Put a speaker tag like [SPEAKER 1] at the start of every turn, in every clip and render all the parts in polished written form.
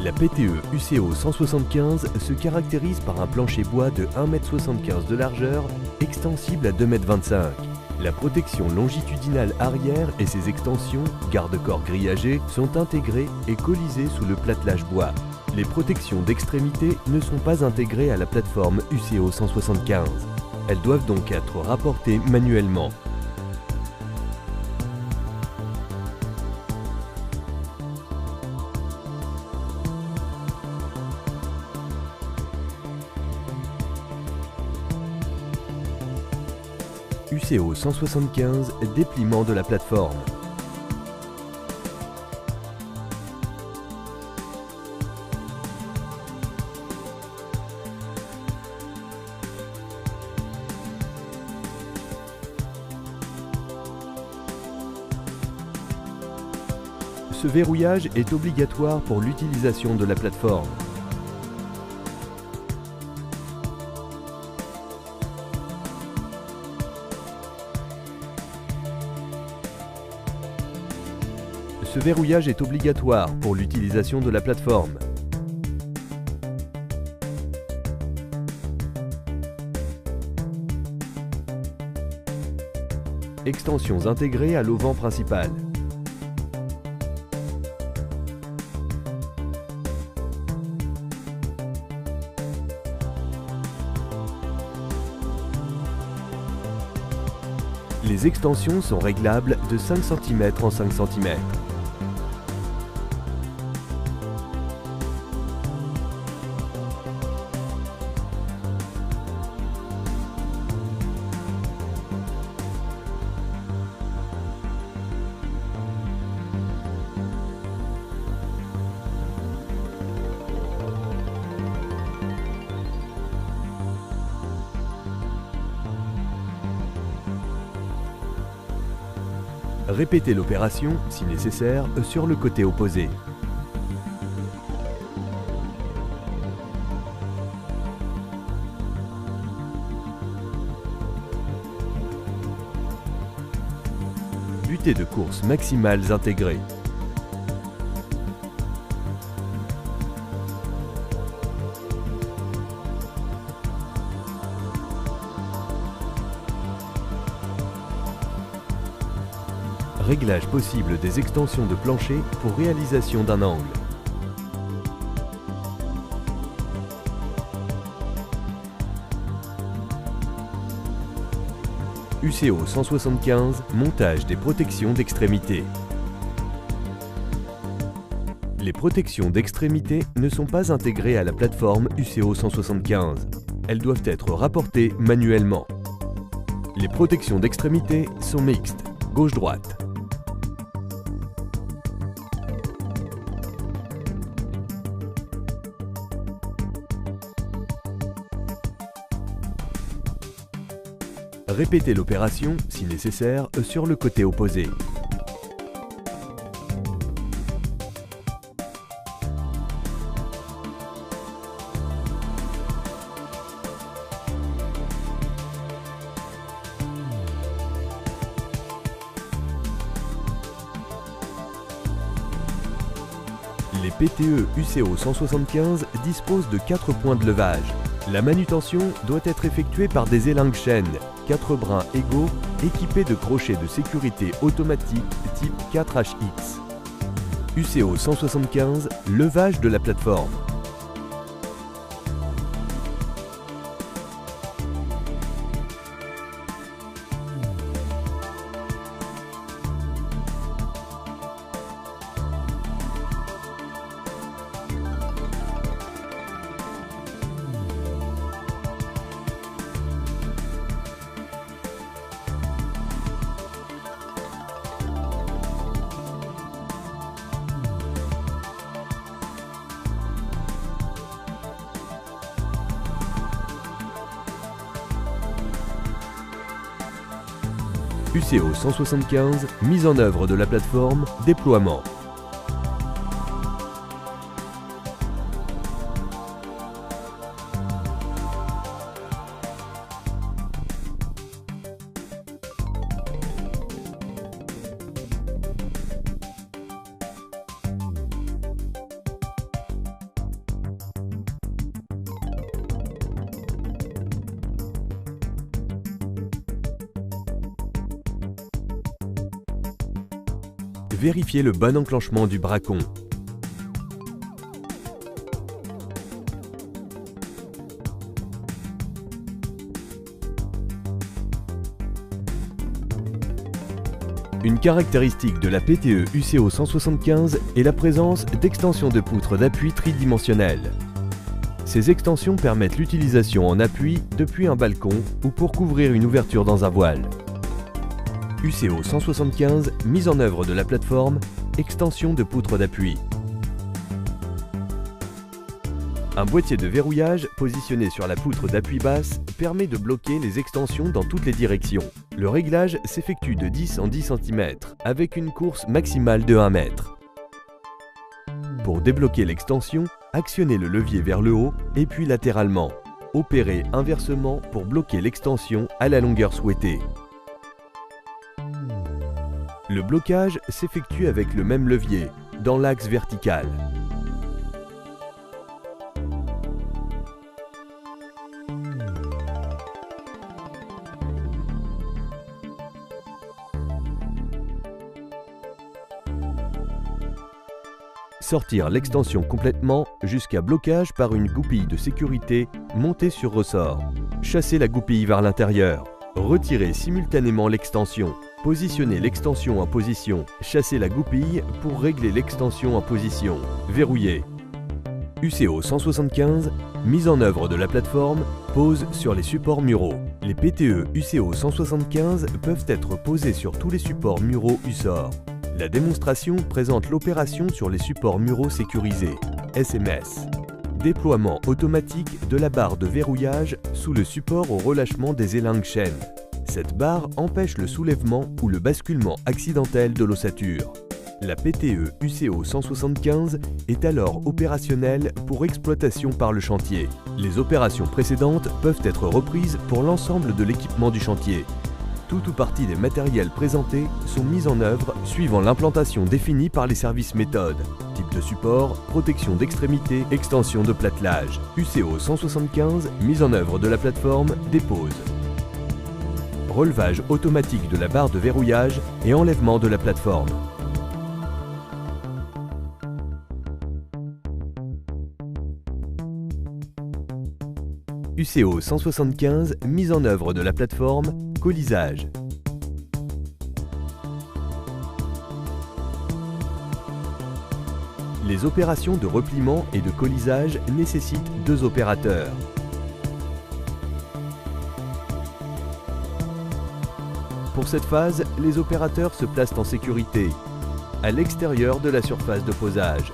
[SPEAKER 1] La PTE UCO 175 se caractérise par un plancher bois de 1,75 m de largeur, extensible à 2,25 m. La protection longitudinale arrière et ses extensions, garde-corps grillagés, sont intégrées et collisées sous le platelage bois. Les protections d'extrémité ne sont pas intégrées à la plateforme UCO 175. Elles doivent donc être rapportées manuellement. UCO 175, dépliement de la plateforme. Ce verrouillage est obligatoire pour l'utilisation de la plateforme. Ce verrouillage est obligatoire pour l'utilisation de la plateforme. Extensions intégrées à l'auvent principal. Les extensions sont réglables de 5 cm en 5 cm. Répétez l'opération, si nécessaire, sur le côté opposé. Butées de course maximales intégrées. Réglage possible des extensions de plancher pour réalisation d'un angle. UCO 175, montage des protections d'extrémité. Les protections d'extrémité ne sont pas intégrées à la plateforme UCO 175. Elles doivent être rapportées manuellement. Les protections d'extrémité sont mixtes, gauche-droite. Répétez l'opération, si nécessaire, sur le côté opposé. Les PTE UCO 175 disposent de 4 points de levage. La manutention doit être effectuée par des élingues chaînes, 4 brins égaux, équipés de crochets de sécurité automatiques type 4HX. UCO 175, levage de la plateforme. UCO 175, mise en œuvre de la plateforme, déploiement. Vérifiez le bon enclenchement du bracon. Une caractéristique de la PTE UCO 175 est la présence d'extensions de poutres d'appui tridimensionnelles. Ces extensions permettent l'utilisation en appui depuis un balcon ou pour couvrir une ouverture dans un voile. UCO 175, mise en œuvre de la plateforme, extension de poutres d'appui. Un boîtier de verrouillage positionné sur la poutre d'appui basse permet de bloquer les extensions dans toutes les directions. Le réglage s'effectue de 10 en 10 cm avec une course maximale de 1 m. Pour débloquer l'extension, actionnez le levier vers le haut et puis latéralement. Opérez inversement pour bloquer l'extension à la longueur souhaitée. Le blocage s'effectue avec le même levier, dans l'axe vertical. Sortir l'extension complètement jusqu'à blocage par une goupille de sécurité montée sur ressort. Chassez la goupille vers l'intérieur. Retirez simultanément l'extension. Positionnez l'extension en position. Chassez la goupille pour régler l'extension en position. Verrouillez. UCO 175, mise en œuvre de la plateforme, pose sur les supports muraux. Les PTE UCO 175 peuvent être posés sur tous les supports muraux USOR. La démonstration présente l'opération sur les supports muraux sécurisés, SMS. Déploiement automatique de la barre de verrouillage sous le support au relâchement des élingues chaînes. Cette barre empêche le soulèvement ou le basculement accidentel de l'ossature. La PTE UCO 175 est alors opérationnelle pour exploitation par le chantier. Les opérations précédentes peuvent être reprises pour l'ensemble de l'équipement du chantier. Tout ou partie des matériels présentés sont mis en œuvre suivant l'implantation définie par les services méthodes. Type de support, protection d'extrémité, extension de platelage. UCO 175, mise en œuvre de la plateforme, dépose. Relevage automatique de la barre de verrouillage et enlèvement de la plateforme. UCO 175, mise en œuvre de la plateforme, colisage. Les opérations de repliement et de colisage nécessitent 2 opérateurs. Pour cette phase, les opérateurs se placent en sécurité, à l'extérieur de la surface de posage.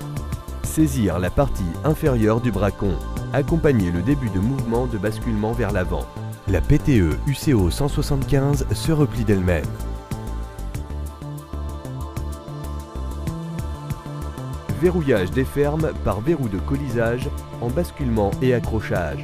[SPEAKER 1] Saisir la partie inférieure du bracon. Accompagner le début de mouvement de basculement vers l'avant. La PTE UCO 175 se replie d'elle-même. Verrouillage des fermes par verrou de colisage en basculement et accrochage.